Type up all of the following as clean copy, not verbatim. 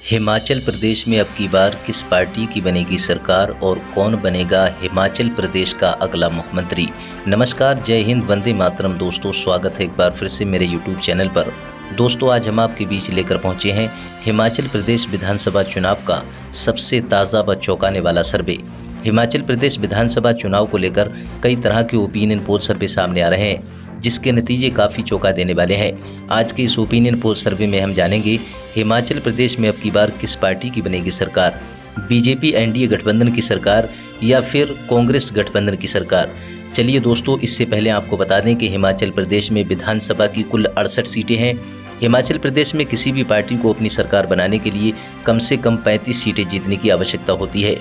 हिमाचल प्रदेश में अब की बार किस पार्टी की बनेगी सरकार और कौन बनेगा हिमाचल प्रदेश का अगला मुख्यमंत्री। नमस्कार, जय हिंद, वंदे मातरम। दोस्तों, स्वागत है एक बार फिर से मेरे यूट्यूब चैनल पर। दोस्तों, आज हम आपके बीच लेकर पहुंचे हैं हिमाचल प्रदेश विधानसभा चुनाव का सबसे ताज़ा व चौंकाने वाला सर्वे। हिमाचल प्रदेश विधानसभा चुनाव को लेकर कई तरह के ओपिनियन पोल सर्वे सामने आ रहे हैं, जिसके नतीजे काफ़ी चौंका देने वाले हैं। आज के इस ओपिनियन पोल सर्वे में हम जानेंगे हिमाचल प्रदेश में अब की बार किस पार्टी की बनेगी सरकार, बीजेपी एनडीए गठबंधन की सरकार या फिर कांग्रेस गठबंधन की सरकार। चलिए दोस्तों, इससे पहले आपको बता दें कि हिमाचल प्रदेश में विधानसभा की कुल 68 सीटें हैं। हिमाचल प्रदेश में किसी भी पार्टी को अपनी सरकार बनाने के लिए कम से कम 35 सीटें जीतने की आवश्यकता होती है।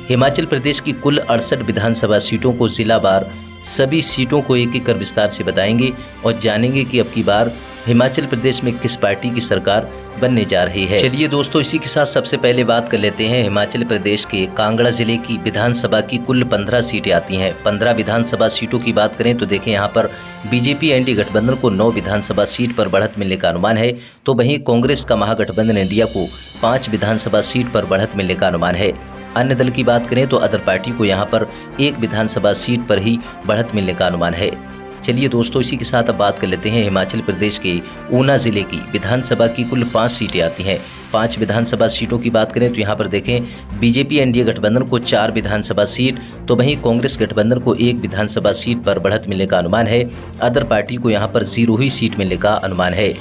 हिमाचल प्रदेश की कुल 68 विधानसभा सीटों को जिलावार सभी सीटों को एक एक कर विस्तार से बताएंगे और जानेंगे कि अब की बार हिमाचल प्रदेश में किस पार्टी की सरकार बनने जा रही है। चलिए दोस्तों, इसी के साथ सबसे पहले बात कर लेते हैं हिमाचल प्रदेश के कांगड़ा जिले की विधानसभा की कुल 15 सीटें आती हैं। 15 विधानसभा सीटों की बात करें तो देखें, यहाँ पर बीजेपी एनडीए गठबंधन को 9 विधानसभा सीट पर बढ़त मिलने का अनुमान है, तो वहीं कांग्रेस का महागठबंधन इंडिया को 5 विधानसभा सीट पर बढ़त मिलने का अनुमान है। अन्य दल की बात करें तो अदर पार्टी को यहाँ पर 1 विधानसभा सीट पर ही बढ़त मिलने का अनुमान है। चलिए दोस्तों, इसी के साथ अब बात कर लेते हैं हिमाचल प्रदेश के ऊना जिले की विधानसभा की कुल 5 सीटें आती हैं। 5 विधानसभा सीटों की बात करें तो यहाँ पर देखें, बीजेपी एनडीए गठबंधन को 4 विधानसभा सीट, तो वहीं कांग्रेस गठबंधन को 1 विधानसभा सीट पर बढ़त मिलने का अनुमान है। अदर पार्टी को यहाँ पर 0 ही सीट मिलने का अनुमान है।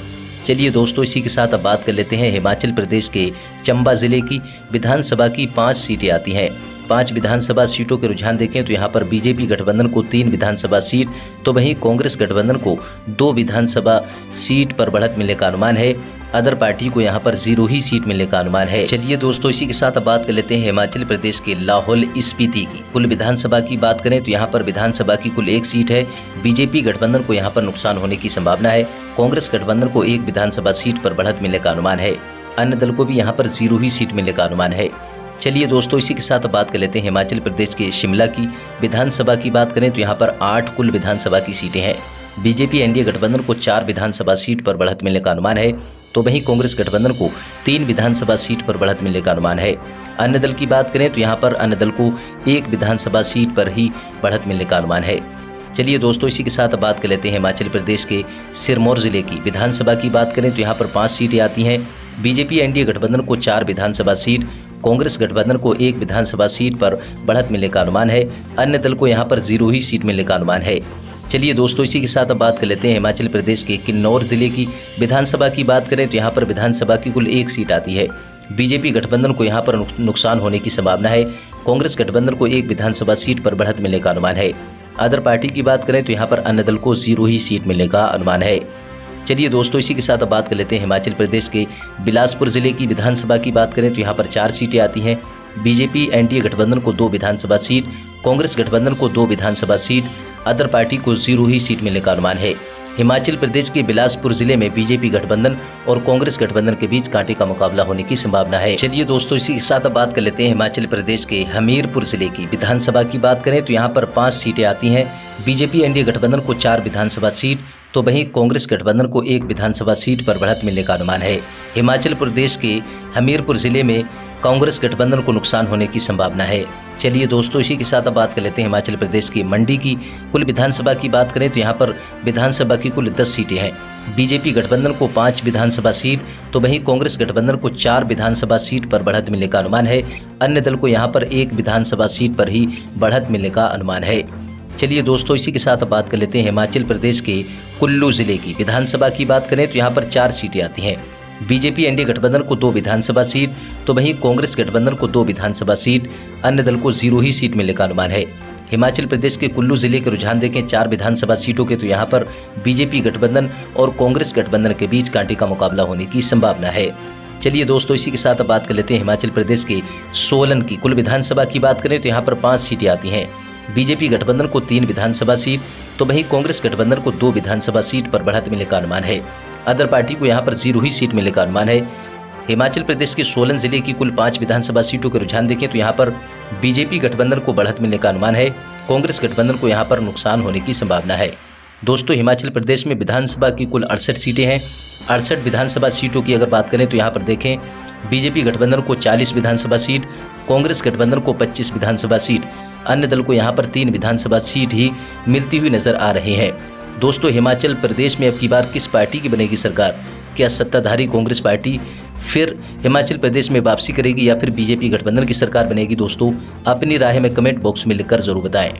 चलिए दोस्तों, इसी के साथ अब बात कर लेते हैं हिमाचल प्रदेश के चंबा जिले की विधानसभा की 5 सीटें आती हैं। 5 विधानसभा सीटों के रुझान देखें तो यहाँ पर बीजेपी गठबंधन को 3 विधानसभा सीट, तो वहीं कांग्रेस गठबंधन को 2 विधानसभा सीट पर बढ़त मिलने का अनुमान है। अदर पार्टी को यहाँ पर 0 ही सीट मिलने का अनुमान है। चलिए दोस्तों, इसी के साथ अब बात कर लेते हैं हिमाचल प्रदेश के लाहौल स्पीति की कुल विधानसभा की बात करें तो यहाँ पर विधानसभा की कुल 1 सीट है। बीजेपी गठबंधन को यहाँ पर नुकसान होने की संभावना है। कांग्रेस गठबंधन को 1 विधानसभा सीट पर बढ़त मिलने का अनुमान है। अन्य दल को भी यहाँ पर 0 ही सीट मिलने का अनुमान है। चलिए दोस्तों, इसी के साथ बात कर लेते हैं हिमाचल प्रदेश के शिमला की विधानसभा की बात करें तो यहाँ पर 8 कुल विधानसभा की सीटें हैं। बीजेपी एनडीए गठबंधन को 4 विधानसभा सीट पर बढ़त मिलने का अनुमान है, तो वहीं कांग्रेस गठबंधन को 3 विधानसभा सीट पर बढ़त मिलने का अनुमान है। अन्य दल की बात करें तो यहाँ पर अन्य दल को 1 विधानसभा सीट पर ही बढ़त मिलने का अनुमान है। चलिए दोस्तों, इसी के साथ बात कर लेते हैं हिमाचल प्रदेश के सिरमौर जिले की विधानसभा की बात करें तो यहाँ पर 5 सीटें आती हैं। बीजेपी एनडीए गठबंधन को 4 विधानसभा सीट, कांग्रेस गठबंधन को 1 विधानसभा सीट पर बढ़त मिलने का अनुमान है। अन्य दल को यहाँ पर 0 ही सीट मिलने का अनुमान है। चलिए दोस्तों, इसी के साथ अब बात कर लेते हैं हिमाचल प्रदेश के किन्नौर जिले की विधानसभा की बात करें तो यहाँ पर विधानसभा की कुल 1 सीट आती है। बीजेपी गठबंधन को यहाँ पर नुकसान होने की संभावना है। कांग्रेस गठबंधन को 1 विधानसभा सीट पर बढ़त मिलने का अनुमान है। अदर पार्टी की बात करें तो यहाँ पर अन्य दल को 0 ही सीट मिलने का अनुमान है। चलिए दोस्तों, इसी के साथ अब बात कर लेते हैं हिमाचल प्रदेश के बिलासपुर जिले की विधानसभा की बात करें तो यहाँ पर 4 सीटें आती हैं। बीजेपी एनडीए गठबंधन को 2 विधानसभा सीट, कांग्रेस गठबंधन को 2 विधानसभा सीट, अदर पार्टी को 0 ही सीट मिलने का अनुमान है। हिमाचल प्रदेश के बिलासपुर जिले में बीजेपी गठबंधन और कांग्रेस गठबंधन के बीच कांटे का मुकाबला होने की संभावना है। चलिए दोस्तों, इसी के साथ अब बात कर लेते हैं हिमाचल प्रदेश के हमीरपुर जिले की विधानसभा की बात करें तो यहाँ पर 5 सीटें आती हैं। बीजेपी एनडीए गठबंधन को 4 विधानसभा सीट, तो वहीं कांग्रेस गठबंधन को 1 विधानसभा सीट पर बढ़त मिलने का अनुमान है। हिमाचल प्रदेश के हमीरपुर जिले में कांग्रेस गठबंधन को नुकसान होने की संभावना है। चलिए दोस्तों, इसी के साथ अब बात कर लेते हैं हिमाचल प्रदेश की मंडी की कुल विधानसभा की बात करें तो यहाँ पर विधानसभा की कुल 10 सीटें हैं। बीजेपी गठबंधन को 5 विधानसभा सीट, तो वहीं कांग्रेस गठबंधन को 4 विधानसभा सीट पर बढ़त मिलने का अनुमान है। अन्य दल को यहाँ पर 1 विधानसभा सीट पर ही बढ़त मिलने का अनुमान है। चलिए दोस्तों, इसी के साथ बात कर लेते हैं हिमाचल प्रदेश के कुल्लू जिले की विधानसभा की बात करें तो यहाँ पर 4 सीटें आती हैं। बीजेपी एनडीए गठबंधन को 2 विधानसभा सीट, तो वहीं कांग्रेस गठबंधन को 2 विधानसभा सीट, अन्य दल को 0 ही सीट मिलने का अनुमान है। हिमाचल प्रदेश के कुल्लू जिले के रुझान देखें 4 विधानसभा सीटों के, तो यहाँ पर बीजेपी गठबंधन और कांग्रेस गठबंधन के बीच कांटे का मुकाबला होने की संभावना है। चलिए दोस्तों, इसी के साथ बात कर लेते हैं हिमाचल प्रदेश के सोलन की कुल विधानसभा की बात करें तो यहाँ पर 5 सीटें आती हैं। बीजेपी गठबंधन को 3 विधानसभा सीट, तो वहीं कांग्रेस गठबंधन को 2 विधानसभा सीट पर बढ़त मिलने का अनुमान है। अदर पार्टी को यहाँ पर 0 ही सीट मिलने का अनुमान है। हिमाचल प्रदेश के सोलन जिले की कुल 5 विधानसभा सीटों के रुझान देखें तो यहाँ पर बीजेपी गठबंधन को बढ़त मिलने का अनुमान है। कांग्रेस गठबंधन को यहाँ पर नुकसान होने की संभावना है। दोस्तों हिमाचल प्रदेश में विधानसभा की कुल 68 सीटें हैं। 68 विधानसभा सीटों की अगर बात करें तो यहाँ पर देखें, बीजेपी गठबंधन को 40 विधानसभा सीट, कांग्रेस गठबंधन को 25 विधानसभा सीट, अन्य दल को यहाँ पर 3 विधानसभा सीट ही मिलती हुई नजर आ रही है। दोस्तों हिमाचल प्रदेश में अब की बार किस पार्टी की बनेगी सरकार? क्या सत्ताधारी कांग्रेस पार्टी फिर हिमाचल प्रदेश में वापसी करेगी या फिर बीजेपी गठबंधन की सरकार बनेगी? दोस्तों अपनी राय में कमेंट बॉक्स में लिखकर जरूर बताएं।